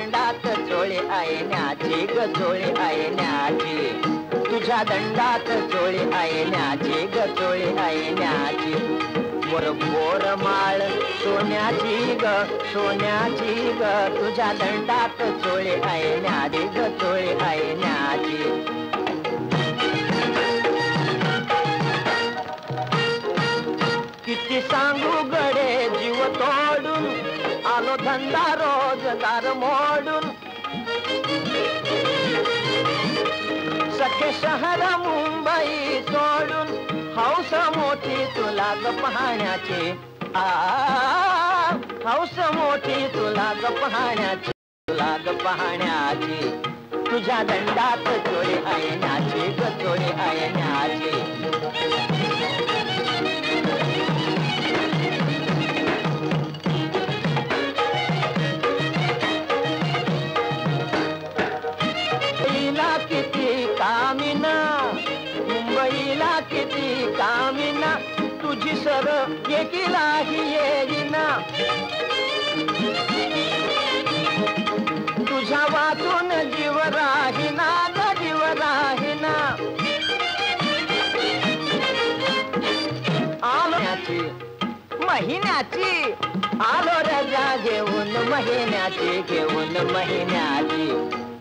दंडात चोळी आयण्याची ग चोळी आयण्याची तुझ्या दंडात चोळी आयण्याची ग चोळी आयण्याची वर बोर माळ सोन्याची ग सोन्याची ग तुझ्या दंडात चोळी आयण्याची ग चोळी आयण्याची किती सांगू गडे जीव तोडून आलो धंदा रोजगार मोडून सखे शहर मुंबई सोडून हौस मोठी तुला ग पाहण्याची हौस मोठी तुला ग पाहण्याची तुला ग पाहण्याची तुझ्या दंडात चोळी आयण्याची ग चोळी आयण्याची किती कामिना मुंबईला किती कामिना तुझी सर एकीलाही येईना तुझ्या वाचून जीव राहिना ग जीव राहिना आलोण्याची महिन्याची आलो रजा घेऊन महिन्याची घेऊन महिन्याची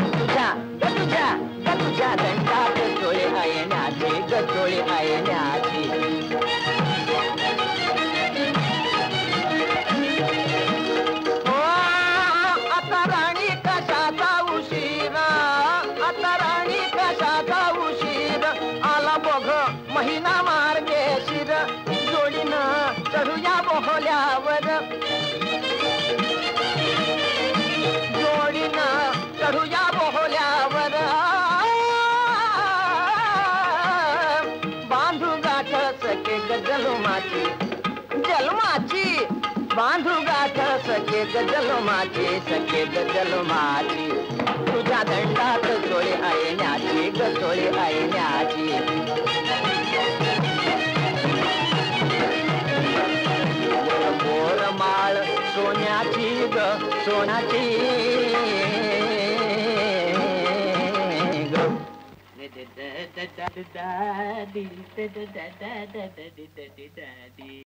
तुझ्या तुझ्या दंडात चोळी आयण्याची ग चोळी आयण्याची आता राणी कशाचा उशीरा आता राणी कशाचा उशीर आला बघ महिना मार्गे शिर जोडीनं चढूया बोहल्यावर जोडीनं चढूया बोहल्यावर बांधू गाठ सके ग जलमाची जलमाची बांधू गाठ सके ग जलमाची सके ग जलमाची तुझ्या दंडात चोळी आयण्याची ग चोळी आयण्याची बोर माळ सोन्याची ग सोन्याची ग